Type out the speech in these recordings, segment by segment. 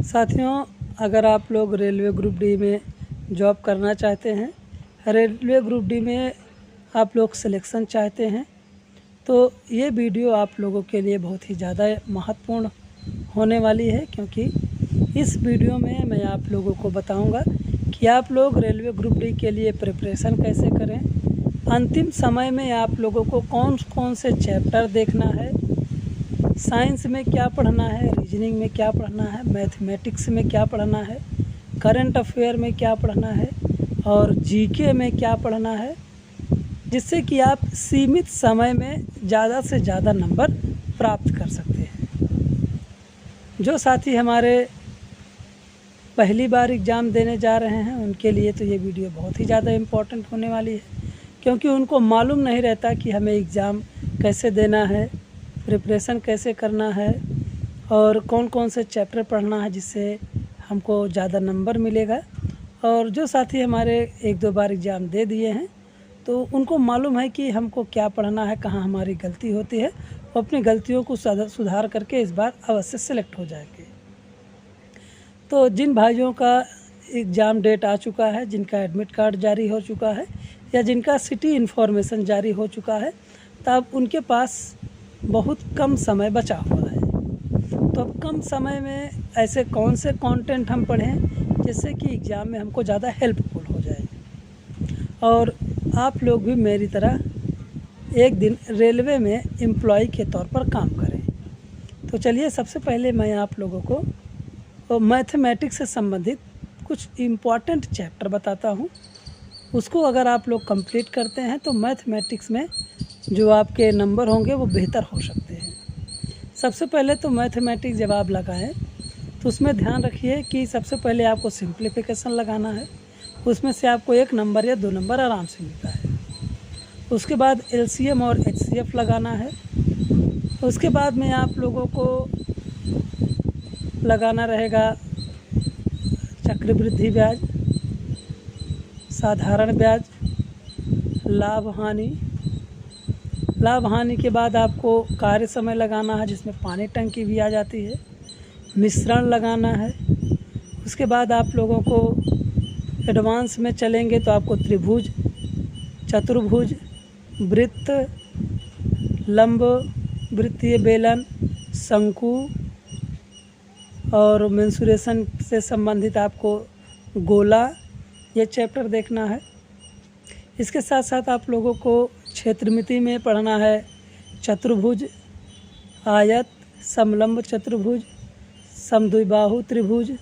साथियों, अगर आप लोग रेलवे ग्रुप डी में जॉब करना चाहते हैं, रेलवे ग्रुप डी में आप लोग सिलेक्शन चाहते हैं, तो ये वीडियो आप लोगों के लिए बहुत ही ज़्यादा महत्वपूर्ण होने वाली है। क्योंकि इस वीडियो में मैं आप लोगों को बताऊंगा कि आप लोग रेलवे ग्रुप डी के लिए प्रिपरेशन कैसे करें, अंतिम समय में आप लोगों को कौन कौन से चैप्टर देखना है, साइंस में क्या पढ़ना है, रीजनिंग में क्या पढ़ना है, मैथमेटिक्स में क्या पढ़ना है, करंट अफेयर में क्या पढ़ना है और जीके में क्या पढ़ना है, जिससे कि आप सीमित समय में ज़्यादा से ज़्यादा नंबर प्राप्त कर सकते हैं। जो साथी हमारे पहली बार एग्ज़ाम देने जा रहे हैं, उनके लिए तो ये वीडियो बहुत ही ज़्यादा इम्पोर्टेंट होने वाली है, क्योंकि उनको मालूम नहीं रहता कि हमें एग्ज़ाम कैसे देना है, प्रिपरेशन कैसे करना है और कौन कौन से चैप्टर पढ़ना है जिससे हमको ज़्यादा नंबर मिलेगा। और जो साथी हमारे 1-2 बार एग्ज़ाम दे दिए हैं, तो उनको मालूम है कि हमको क्या पढ़ना है, कहाँ हमारी गलती होती है, वो अपनी गलतियों को सुधार करके इस बार अवश्य सेलेक्ट हो जाएंगे। तो जिन भाइयों का एग्ज़ाम डेट आ चुका है, जिनका एडमिट कार्ड जारी हो चुका है या जिनका सिटी इन्फॉर्मेशन जारी हो चुका है, तब उनके पास बहुत कम समय बचा हुआ है। तो अब कम समय में ऐसे कौन से कंटेंट हम पढ़ें जिससे कि एग्ज़ाम में हमको ज़्यादा हेल्पफुल हो जाए और आप लोग भी मेरी तरह एक दिन रेलवे में एम्प्लॉय के तौर पर काम करें। तो चलिए, सबसे पहले मैं आप लोगों को मैथमेटिक्स से संबंधित कुछ इम्पॉर्टेंट चैप्टर बताता हूँ। उसको अगर आप लोग कंप्लीट करते हैं तो मैथमेटिक्स में जो आपके नंबर होंगे वो बेहतर हो सकते हैं। सबसे पहले तो मैथमेटिक्स जब आप लगाएं तो उसमें ध्यान रखिए कि सबसे पहले आपको सिंप्लीफिकेशन लगाना है। उसमें से आपको 1 नंबर या 2 नंबर आराम से मिलता है। उसके बाद एलसीएम और एचसीएफ लगाना है। उसके बाद में आप लोगों को लगाना रहेगा चक्रवृद्धि ब्याज, साधारण ब्याज, लाभ हानि के बाद आपको कार्य समय लगाना है, जिसमें पानी टंकी भी आ जाती है, मिश्रण लगाना है। उसके बाद आप लोगों को एडवांस में चलेंगे तो आपको त्रिभुज, चतुर्भुज, वृत्त, लंब, वृत्तीय बेलन, शंकु और मेंसुरेशन से संबंधित आपको गोला, ये चैप्टर देखना है। इसके साथ साथ आप लोगों को क्षेत्रमिति में पढ़ना है चतुर्भुज, आयत, समलंब चतुर्भुज, समद्विबाहु त्रिभुज,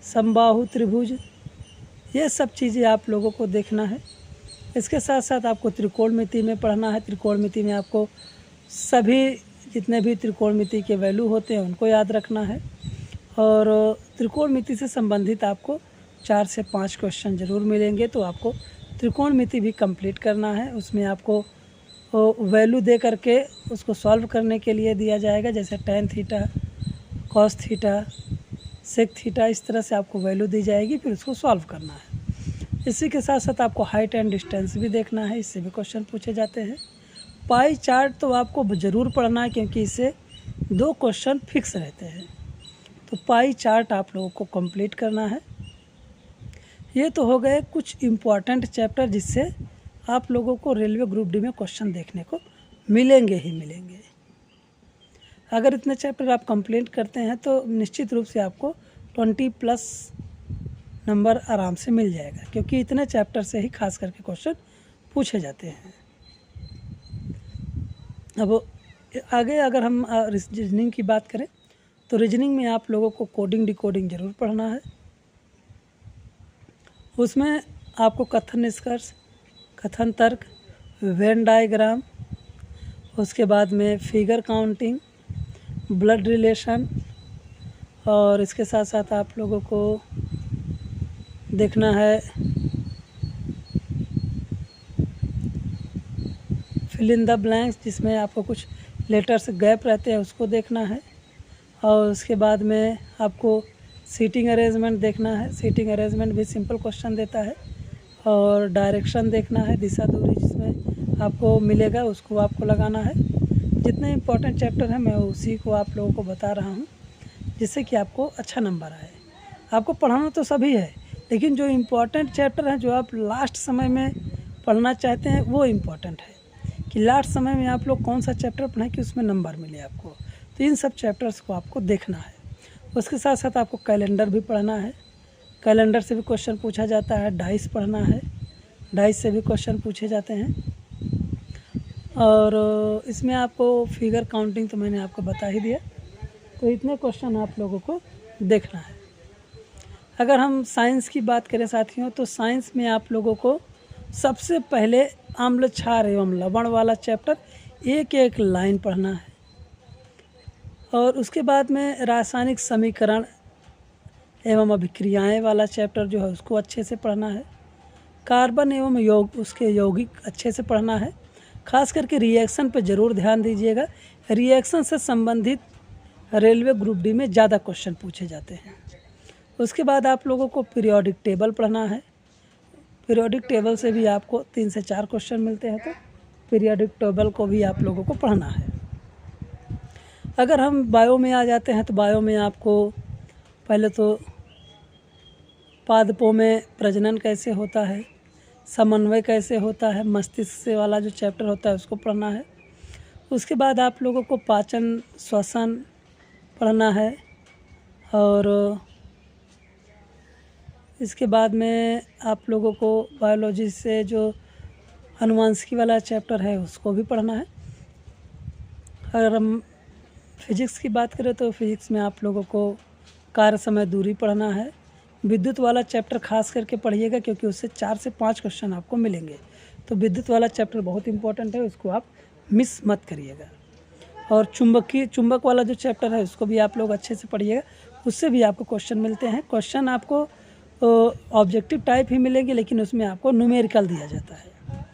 समबाहु त्रिभुज, ये सब चीज़ें आप लोगों को देखना है। इसके साथ साथ आपको त्रिकोणमिति में पढ़ना है। त्रिकोणमिति में आपको सभी जितने भी त्रिकोणमिति के वैल्यू होते हैं उनको याद रखना है और त्रिकोणमिति से संबंधित आपको 4 से 5 क्वेश्चन ज़रूर मिलेंगे। तो आपको त्रिकोणमिति भी कंप्लीट करना है। उसमें आपको वैल्यू दे करके उसको सॉल्व करने के लिए दिया जाएगा, जैसे tan theta, cos theta, sec theta, इस तरह से आपको वैल्यू दी जाएगी, फिर उसको सॉल्व करना है। इसी के साथ साथ आपको हाइट एंड डिस्टेंस भी देखना है, इससे भी क्वेश्चन पूछे जाते हैं। पाई चार्ट तो आपको ज़रूर पढ़ना है, क्योंकि इससे 2 क्वेश्चन फिक्स रहते हैं। तो पाई चार्ट आप लोगों को कंप्लीट करना है। ये तो हो गए कुछ इम्पॉर्टेंट चैप्टर जिससे आप लोगों को रेलवे ग्रुप डी में क्वेश्चन देखने को मिलेंगे ही मिलेंगे। अगर इतने चैप्टर आप कंप्लीट करते हैं तो निश्चित रूप से आपको 20+ नंबर आराम से मिल जाएगा, क्योंकि इतने चैप्टर से ही खास करके क्वेश्चन पूछे जाते हैं। अब आगे अगर हम रीजनिंग की बात करें तो रीजनिंग में आप लोगों को कोडिंग डिकोडिंग ज़रूर पढ़ना है। उसमें आपको कथन निष्कर्ष, कथन तर्क, वेन डायग्राम, उसके बाद में फिगर काउंटिंग, ब्लड रिलेशन और इसके साथ साथ आप लोगों को देखना है फिल इन द ब्लैंक्स, जिसमें आपको कुछ लेटर्स गैप रहते हैं उसको देखना है। और उसके बाद में आपको सीटिंग अरेंजमेंट देखना है। सीटिंग अरेंजमेंट भी सिंपल क्वेश्चन देता है। और डायरेक्शन देखना है, दिशा दूरी जिसमें आपको मिलेगा उसको आपको लगाना है। जितने इम्पोर्टेंट चैप्टर हैं मैं उसी को आप लोगों को बता रहा हूँ, जिससे कि आपको अच्छा नंबर आए। आपको पढ़ाना तो सभी है, लेकिन जो इम्पोर्टेंट चैप्टर हैं जो आप लास्ट समय में पढ़ना चाहते हैं वो इम्पोर्टेंट है कि लास्ट समय में आप लोग कौन सा चैप्टर पढ़ें कि उसमें नंबर मिले आपको। तो इन सब चैप्टर्स को आपको देखना है। उसके साथ साथ आपको कैलेंडर भी पढ़ना है, कैलेंडर से भी क्वेश्चन पूछा जाता है। डाइस पढ़ना है, डाइस से भी क्वेश्चन पूछे जाते हैं। और इसमें आपको फिगर काउंटिंग तो मैंने आपको बता ही दिया। तो इतने क्वेश्चन आप लोगों को देखना है। अगर हम साइंस की बात करें साथियों, तो साइंस में आप लोगों को सबसे पहले अम्ल क्षार एवं लवण वाला चैप्टर एक एक लाइन पढ़ना है। और उसके बाद में रासायनिक समीकरण एवं अभिक्रियाएं वाला चैप्टर जो है उसको अच्छे से पढ़ना है। कार्बन एवं उसके यौगिक अच्छे से पढ़ना है। खास करके रिएक्शन पर ज़रूर ध्यान दीजिएगा। रिएक्शन से संबंधित रेलवे ग्रुप डी में ज़्यादा क्वेश्चन पूछे जाते हैं। उसके बाद आप लोगों को पीरियोडिक टेबल पढ़ना है। पीरियोडिक टेबल से भी आपको 3 से 4 क्वेश्चन मिलते हैं, तो पीरियोडिक टेबल को भी आप लोगों को पढ़ना है। अगर हम बायो में आ जाते हैं तो बायो में आपको पहले तो पादपों में प्रजनन कैसे होता है, समन्वय कैसे होता है, मस्तिष्क से वाला जो चैप्टर होता है उसको पढ़ना है। उसके बाद आप लोगों को पाचन श्वसन पढ़ना है। और इसके बाद में आप लोगों को बायोलॉजी से जो अनुवांशिकी वाला चैप्टर है उसको भी पढ़ना है। अगर हम फिजिक्स की बात करें तो फिजिक्स में आप लोगों को कार्य समय दूरी पढ़ना है। विद्युत वाला चैप्टर खास करके पढ़िएगा क्योंकि उससे 4 से 5 क्वेश्चन आपको मिलेंगे। तो विद्युत वाला चैप्टर बहुत इंपॉर्टेंट है, उसको आप मिस मत करिएगा। और चुंबक वाला जो चैप्टर है उसको भी आप लोग अच्छे से पढ़िएगा, उससे भी आपको क्वेश्चन मिलते हैं। क्वेश्चन आपको ऑब्जेक्टिव टाइप ही मिलेंगे, लेकिन उसमें आपको न्यूमेरिकल दिया जाता है।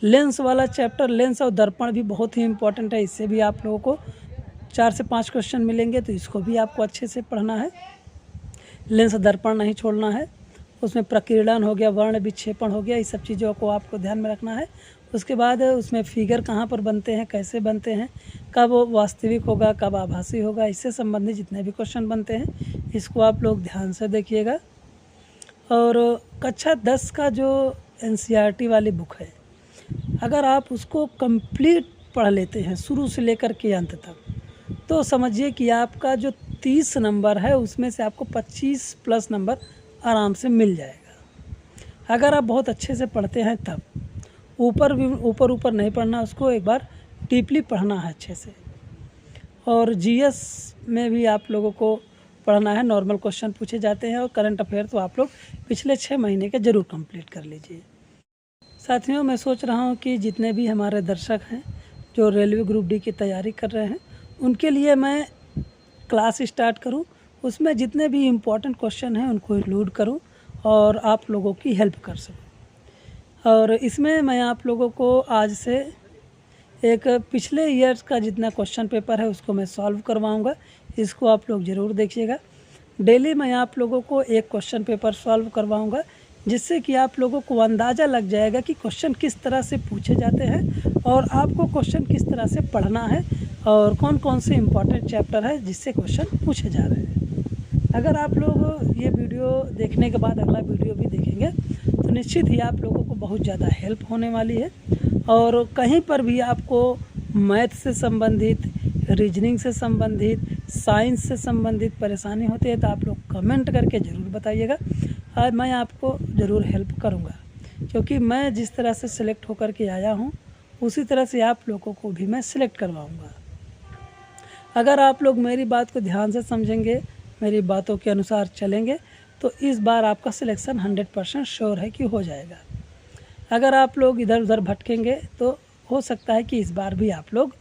लेंस वाला चैप्टर, लेंस और दर्पण भी बहुत ही इंपॉर्टेंट है, इससे भी आप लोगों को 4 से 5 क्वेश्चन मिलेंगे, तो इसको भी आपको अच्छे से पढ़ना है। लेंस दर्पण नहीं छोड़ना है। उसमें प्रकीर्णन हो गया, वर्ण विक्षेपण हो गया, इस सब चीज़ों को आपको ध्यान में रखना है। उसके बाद उसमें फिगर कहाँ पर बनते हैं, कैसे बनते हैं, कब वास्तविक होगा, कब आभासी होगा, इससे संबंधित जितने भी क्वेश्चन बनते हैं इसको आप लोग ध्यान से देखिएगा। और कक्षा 10 का जो NCERT वाली बुक है, अगर आप उसको कंप्लीट पढ़ लेते हैं शुरू से लेकर के अंत तक, तो समझिए कि आपका जो 30 नंबर है उसमें से आपको 25 प्लस नंबर आराम से मिल जाएगा। अगर आप बहुत अच्छे से पढ़ते हैं तब ऊपर नहीं पढ़ना, उसको एक बार डीपली पढ़ना है अच्छे से। और GS में भी आप लोगों को पढ़ना है, नॉर्मल क्वेश्चन पूछे जाते हैं। और करंट अफेयर तो आप लोग पिछले 6 महीने के ज़रूर कंप्लीट कर लीजिए। साथियों, मैं सोच रहा हूँ कि जितने भी हमारे दर्शक हैं जो रेलवे ग्रुप डी की तैयारी कर रहे हैं, उनके लिए मैं क्लास स्टार्ट करूं, उसमें जितने भी इम्पोर्टेंट क्वेश्चन हैं उनको इंक्लूड करूं और आप लोगों की हेल्प कर सकूं। और इसमें मैं आप लोगों को आज से एक पिछले ईयर्स का जितना क्वेश्चन पेपर है उसको मैं सॉल्व करवाऊंगा, इसको आप लोग ज़रूर देखिएगा। डेली मैं आप लोगों को एक क्वेश्चन पेपर सॉल्व करवाऊंगा, जिससे कि आप लोगों को अंदाज़ा लग जाएगा कि क्वेश्चन किस तरह से पूछे जाते हैं और आपको क्वेश्चन किस तरह से पढ़ना है और कौन कौन से इम्पॉर्टेंट चैप्टर है जिससे क्वेश्चन पूछे जा रहे हैं। अगर आप लोग ये वीडियो देखने के बाद अगला वीडियो भी देखेंगे तो निश्चित ही आप लोगों को बहुत ज़्यादा हेल्प होने वाली है। और कहीं पर भी आपको मैथ से संबंधित, रीजनिंग से संबंधित, साइंस से संबंधित परेशानी होती है तो आप लोग कमेंट करके ज़रूर बताइएगा और मैं आपको ज़रूर हेल्प करूँगा, क्योंकि मैं जिस तरह से सिलेक्ट होकर के आया हूँ उसी तरह से आप लोगों को भी मैं सिलेक्ट करवाऊँगा। अगर आप लोग मेरी बात को ध्यान से समझेंगे, मेरी बातों के अनुसार चलेंगे, तो इस बार आपका सिलेक्शन 100% श्योर है कि हो जाएगा। अगर आप लोग इधर उधर भटकेंगे तो हो सकता है कि इस बार भी आप लोग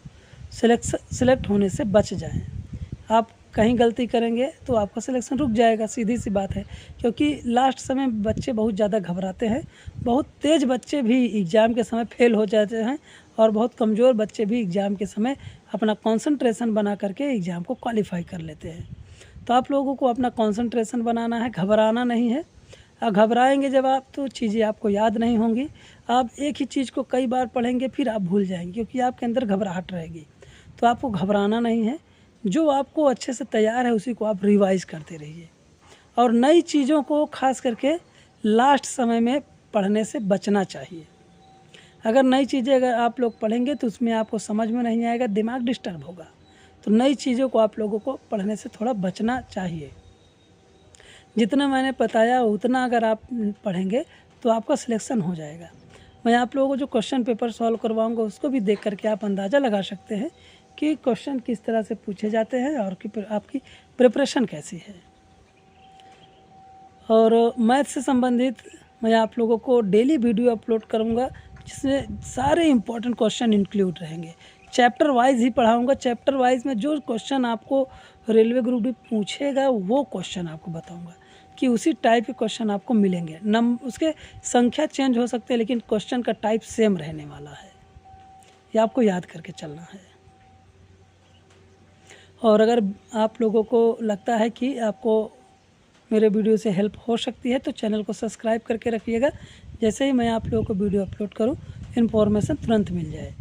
सिलेक्ट होने से बच जाएं। आप कहीं गलती करेंगे तो आपका सिलेक्शन रुक जाएगा, सीधी सी बात है। क्योंकि लास्ट समय बच्चे बहुत ज़्यादा घबराते हैं, बहुत तेज़ बच्चे भी एग्ज़ाम के समय फेल हो जाते हैं और बहुत कमज़ोर बच्चे भी एग्ज़ाम के समय अपना कंसंट्रेशन बना करके एग्ज़ाम को क्वालिफाई कर लेते हैं। तो आप लोगों को अपना कंसंट्रेशन बनाना है, घबराना नहीं है। घबराएंगे जब आप तो चीज़ें आपको याद नहीं होंगी। आप एक ही चीज़ को कई बार पढ़ेंगे फिर आप भूल जाएंगे, क्योंकि आपके अंदर घबराहट रहेगी। तो आपको घबराना नहीं है, जो आपको अच्छे से तैयार है उसी को आप रिवाइज़ करते रहिए और नई चीज़ों को खास करके लास्ट समय में पढ़ने से बचना चाहिए। अगर नई चीज़ें अगर आप लोग पढ़ेंगे तो उसमें आपको समझ में नहीं आएगा, दिमाग डिस्टर्ब होगा। तो नई चीज़ों को आप लोगों को पढ़ने से थोड़ा बचना चाहिए। जितना मैंने बताया उतना अगर आप पढ़ेंगे तो आपका सिलेक्शन हो जाएगा। मैं आप लोगों को जो क्वेश्चन पेपर सॉल्व करवाऊंगा उसको भी देख करके आप अंदाज़ा लगा सकते हैं कि क्वेश्चन किस तरह से पूछे जाते हैं और कि आपकी प्रिपरेशन कैसी है। और मैथ से संबंधित मैं आप लोगों को डेली वीडियो अपलोड करूंगा जिसमें सारे इम्पोर्टेंट क्वेश्चन इंक्लूड रहेंगे। चैप्टर वाइज ही पढ़ाऊंगा। चैप्टर वाइज में जो क्वेश्चन आपको रेलवे ग्रुप डी पूछेगा वो क्वेश्चन आपको बताऊंगा कि उसी टाइप के क्वेश्चन आपको मिलेंगे। उसके संख्या चेंज हो सकते हैं लेकिन क्वेश्चन का टाइप सेम रहने वाला है। ये आपको याद करके चलना है। और अगर आप लोगों को लगता है कि आपको मेरे वीडियो से हेल्प हो सकती है तो चैनल को सब्सक्राइब करके रखिएगा। जैसे ही मैं आप लोगों को वीडियो अपलोड करूं इन्फॉर्मेशन तुरंत मिल जाए।